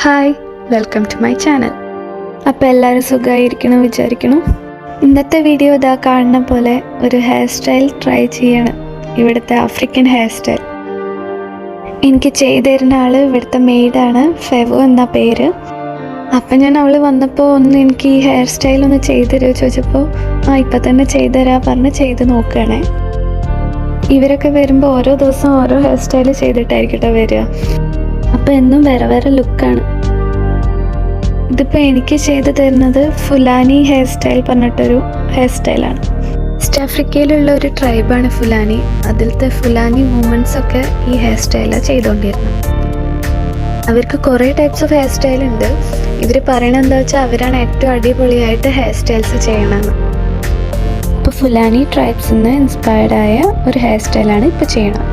Hi, welcome to my channel. അപ്പോൾ എല്ലാവരും സുഖമായിരിക്കണം വിചാരിക്കണം. ഇന്നത്തെ വീഡിയോ ഇതാ കാണുന്ന പോലെ ഒരു ഹെയർ സ്റ്റൈൽ ട്രൈ ചെയ്യണം. ഇവിടുത്തെ ആഫ്രിക്കൻ ഹെയർ സ്റ്റൈൽ എനിക്ക് ചെയ്തു തരുന്ന ആൾ ഇവിടുത്തെ മെയ്ഡാണ്, ഫെവോ എന്ന പേര്. അപ്പം ഞാൻ അവൾ വന്നപ്പോൾ എനിക്ക് ഈ ഹെയർ സ്റ്റൈൽ ഒന്ന് ചെയ്തു തരുമോ ചോദിച്ചപ്പോൾ ഇപ്പം തന്നെ ചെയ്തു തരാൻ പറഞ്ഞ് ചെയ്ത് നോക്കുകയാണേ. ഇവരൊക്കെ വരുമ്പോൾ ഓരോ ദിവസം ഓരോ ഹെയർ സ്റ്റൈൽ ചെയ്തിട്ടായിരിക്കട്ടോ വരിക. അപ്പോൾ എന്നും വേറെ വേറെ ലുക്കാണ്. ഇതിപ്പോൾ എനിക്ക് ചെയ്തു തരുന്നത് ഫുലാനി ഹെയർ സ്റ്റൈൽ പറഞ്ഞിട്ടൊരു ഹെയർ സ്റ്റൈലാണ്. വെസ്റ്റ് ആഫ്രിക്കയിലുള്ള ഒരു ട്രൈബാണ് ഫുലാനി. അതിലത്തെ ഫുലാനി വുമൻസൊക്കെ ഈ ഹെയർ സ്റ്റൈലാണ് ചെയ്തുകൊണ്ടിരുന്നത്. അവർക്ക് കുറേ ടൈപ്സ് ഓഫ് ഹെയർ സ്റ്റൈൽ ഉണ്ട്. ഇവർ പറയണത് എന്താ വെച്ചാൽ അവരാണ് ഏറ്റവും അടിപൊളിയായിട്ട് ഹെയർ സ്റ്റൈൽസ് ചെയ്യണമെന്ന്. ഇപ്പോൾ ഫുലാനി ട്രൈബ്സിൽ നിന്ന് ഇൻസ്പയർഡായ ഒരു ഹെയർ സ്റ്റൈലാണ് ഇപ്പോൾ ചെയ്യണം.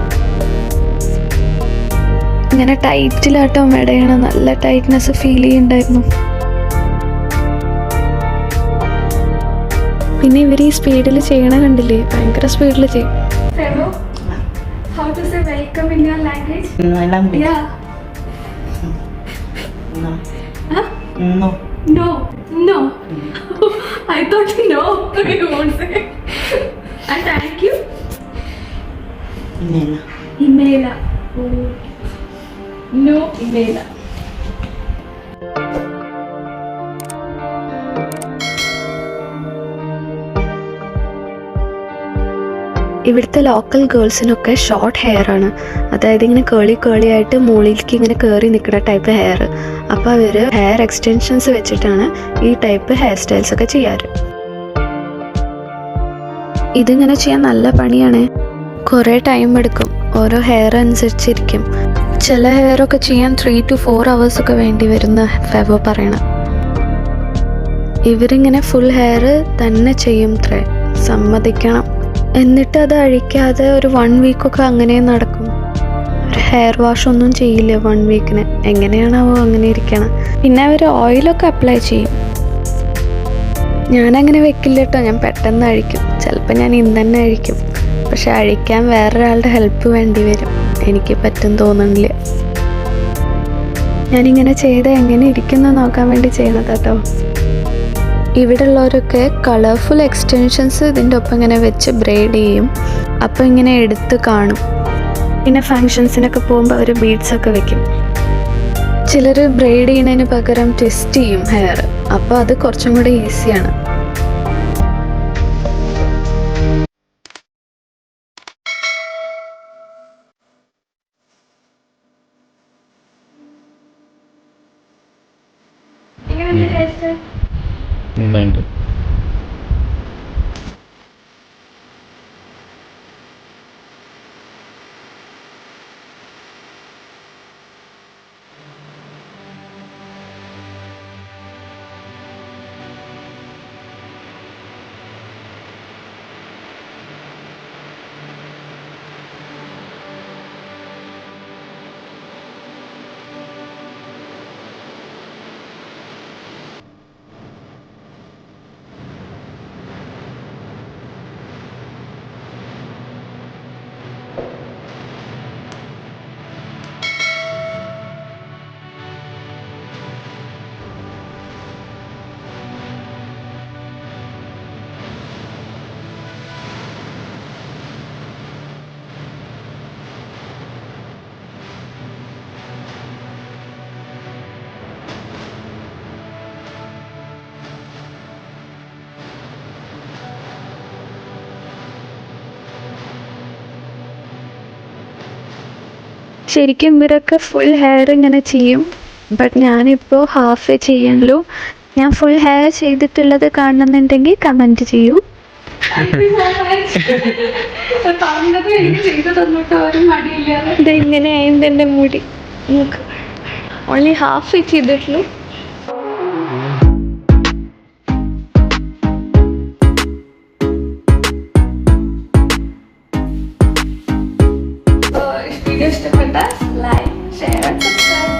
ഇങ്ങനെ ടൈറ്റിലാട്ടോ മെടയണം, നല്ല ടൈറ്റ്നെസ് ഫീൽ ചെയ്യുന്നുണ്ടായിരുന്നു. പിന്നെ ഇവർ ഈ സ്പീഡിൽ ചെയ്യണ കണ്ടില്ലേ, ഭയങ്കര സ്പീഡിൽ ചെയ്യും. ഇവിടുത്തെ ലോക്കൽ ഗേൾസിനൊക്കെ ഷോർട്ട് ഹെയർ ആണ്. അതായത് ഇങ്ങനെ കേളി ആയിട്ട് മുകളിലേക്ക് ഇങ്ങനെ കയറി നിൽക്കുന്ന ടൈപ്പ് ഹെയർ. അപ്പോൾ അവർ ഹെയർ എക്സ്റ്റൻഷൻസ് വെച്ചിട്ടാണ് ഈ ടൈപ്പ് ഹെയർ സ്റ്റൈൽസ് ഒക്കെ ചെയ്യാറ്. ഇതിങ്ങനെ ചെയ്യാൻ നല്ല പണിയാണ്, കുറേ ടൈം എടുക്കും. ഓരോ ഹെയർ അനുസരിച്ചിരിക്കും. ചില ഹെയറൊക്കെ ചെയ്യാൻ 3 to 4 hours ഒക്കെ വേണ്ടി വരുന്ന ഫെവോ പറയണം. ഇവരിങ്ങനെ ഫുൾ ഹെയർ തന്നെ ചെയ്യും, സമ്മതിക്കണം. എന്നിട്ട് അത് അഴിക്കാതെ ഒരു 1 week ഒക്കെ അങ്ങനെ നടക്കും. ഒരു ഹെയർ വാഷ് ഒന്നും ചെയ്യില്ല 1 weekന്. എങ്ങനെയാണാവോ അങ്ങനെ ഇരിക്കണം. പിന്നെ അവർ ഓയിലൊക്കെ അപ്ലൈ ചെയ്യും. ഞാനങ്ങനെ വെക്കില്ല കേട്ടോ, ഞാൻ പെട്ടെന്ന് അഴിക്കും. ചിലപ്പോൾ ഞാൻ ഇന്ന് തന്നെ അഴിക്കും. പക്ഷെ അഴിക്കാൻ വേറൊരാളുടെ ഹെൽപ്പ് വേണ്ടി വരും. എനിക്ക് പറ്റും തോന്നുന്നില്ല. ഞാനിങ്ങനെ ചെയ്ത് എങ്ങനെ ഇരിക്കുന്നു നോക്കാൻ വേണ്ടി ചെയ്യണത് കേട്ടോ. ഇവിടെ ഉള്ളവരൊക്കെ കളർഫുൾ എക്സ്റ്റൻഷൻസ് ഇതിൻ്റെ ഒപ്പം ഇങ്ങനെ വെച്ച് ബ്രെയ്ഡ് ചെയ്യും. അപ്പോൾ ഇങ്ങനെ എടുത്ത് കാണും. പിന്നെ ഫങ്ഷൻസിനൊക്കെ പോകുമ്പോൾ അവർ ബീഡ്സൊക്കെ വെക്കും. ചിലർ ബ്രെയ്ഡ് ചെയ്യുന്നതിന് പകരം ട്വിസ്റ്റ് ചെയ്യും ഹെയർ. അപ്പോൾ അത് കുറച്ചും കൂടി ഈസിയാണ്. നന്നായിട്ട് ശരിക്കും ഇവരൊക്കെ ഫുൾ ഹെയർ ഇങ്ങനെ ചെയ്യും. ബട്ട് ഞാനിപ്പോൾ ഹാഫേ ചെയ്യുള്ളൂ. ഞാൻ ഫുൾ ഹെയർ ചെയ്തിട്ടുള്ളത് കാണുന്നുണ്ടെങ്കിൽ കമൻറ്റ് ചെയ്യൂ. ഇതെങ്ങനെ ആയിരുന്നു എൻ്റെ മുടി? ഓൺലി ഹാഫ് ചെയ്തിട്ടുള്ളൂ. വീഡിയോ ഇഷ്ടപ്പെട്ട ലൈക്ക്, ഷെയർ ആൻഡ് സബ്സ്ക്രൈബ്.